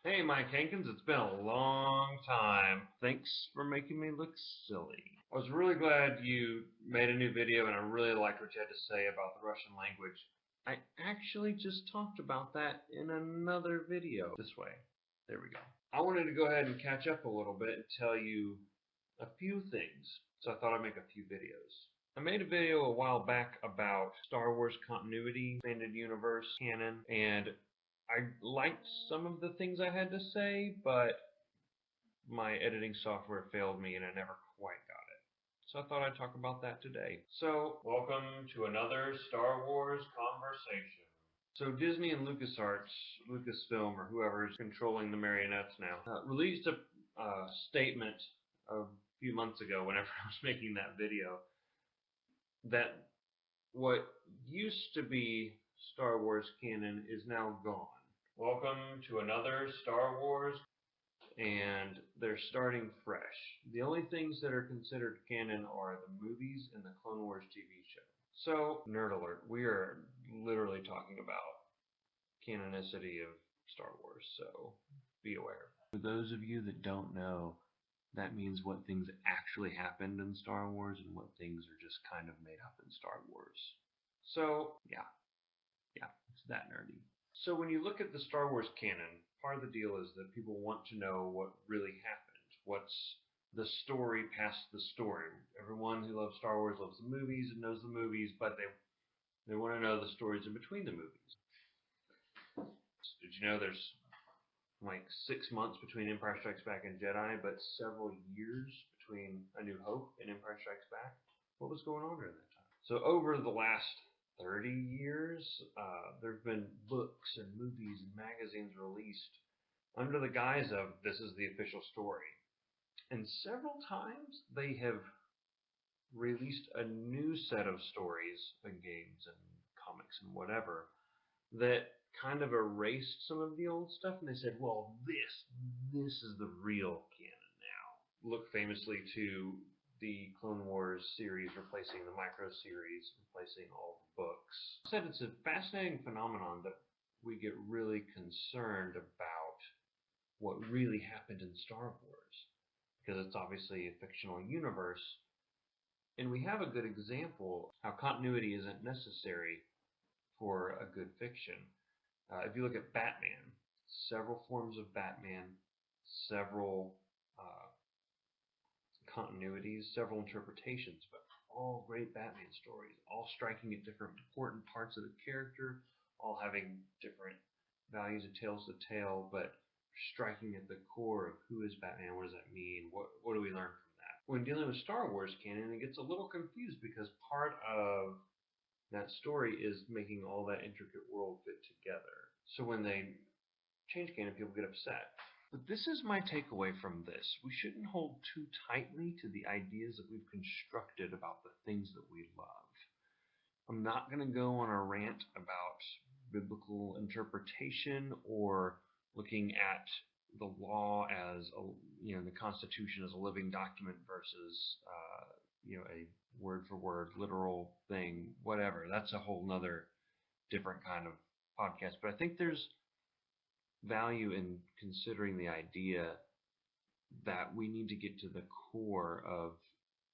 Hey Mike Hankins, it's been a long time. Thanks for making me look silly. I was really glad you made a new video and I really liked what you had to say about the Russian language. I actually just talked about that in another video. This way. There we go. I wanted to go ahead and catch up a little bit and tell you a few things. So I thought I'd make a few videos. I made a video a while back about Star Wars continuity, expanded universe, canon, and I liked some of the things I had to say, but my editing software failed me and I never quite got it. So I thought I'd talk about that today. So, welcome to another Star Wars conversation. So Disney and LucasArts, Lucasfilm, or whoever is controlling the marionettes now, released a statement a few months ago whenever I was making that video that what used to be Star Wars canon is now gone. Welcome to another Star Wars, and they're starting fresh. The only things that are considered canon are the movies and the Clone Wars TV show. So, nerd alert, we are literally talking about canonicity of Star Wars, so be aware. For those of you that don't know, that means what things actually happened in Star Wars and what things are just kind of made up in Star Wars. So, yeah, it's that nerdy. So when you look at the Star Wars canon, part of the deal is that people want to know what really happened. What's the story past the story? Everyone who loves Star Wars loves the movies and knows the movies, but they want to know the stories in between the movies. Did you know there's like 6 months between Empire Strikes Back and Jedi, but several years between A New Hope and Empire Strikes Back? What was going on during that time? So over the last 30 years, there have been books and movies and magazines released under the guise of this is the official story. And several times they have released a new set of stories and games and comics and whatever that kind of erased some of the old stuff, and they said, well, this is the real canon now. Look famously to the Clone Wars series replacing the Micro series, replacing all the books. I said it's a fascinating phenomenon that we get really concerned about what really happened in Star Wars, because it's obviously a fictional universe, and we have a good example how continuity isn't necessary for a good fiction. If you look at Batman, several forms of Batman, several continuities, several interpretations, but all great Batman stories, all striking at different important parts of the character, all having different values and tales to tell, but striking at the core of who is Batman, what does that mean, what do we learn from that? When dealing with Star Wars canon, it gets a little confused because part of that story is making all that intricate world fit together. So when they change canon, people get upset. But this is my takeaway from this. We shouldn't hold too tightly to the ideas that we've constructed about the things that we love. I'm not going to go on a rant about biblical interpretation or looking at the law as the Constitution as a living document versus a word for word literal thing, whatever. That's a whole nother different kind of podcast. But I think there's value in considering the idea that we need to get to the core of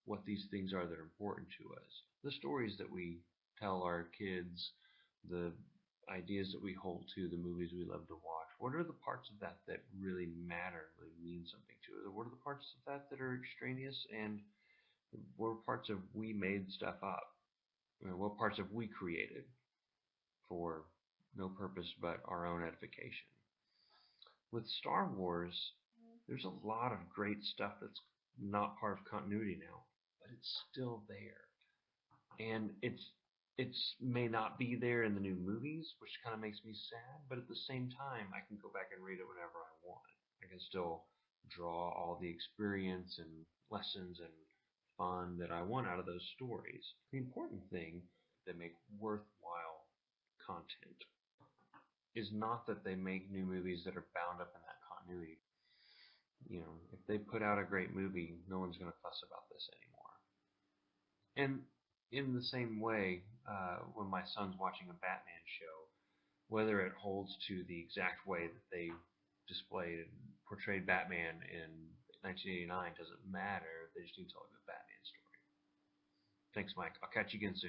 what these things are that are important to us. The stories that we tell our kids, the ideas that we hold to, the movies we love to watch. What are the parts of that that really matter, really mean something to us? What are the parts of that that are extraneous, and what parts have we made stuff up? What parts have we created for no purpose but our own edification? With Star Wars, there's a lot of great stuff that's not part of continuity now, but it's still there. And it's may not be there in the new movies, which kind of makes me sad, but at the same time, I can go back and read it whenever I want. I can still draw all the experience and lessons and fun that I want out of those stories. The important thing that make worthwhile content is not that they make new movies that are bound up in that continuity. If they put out a great movie, no one's going to fuss about this anymore. And in the same way, when my son's watching a Batman show, whether it holds to the exact way that they displayed and portrayed Batman in 1989 doesn't matter. They just need to tell a good Batman story. Thanks, Mike. I'll catch you again soon.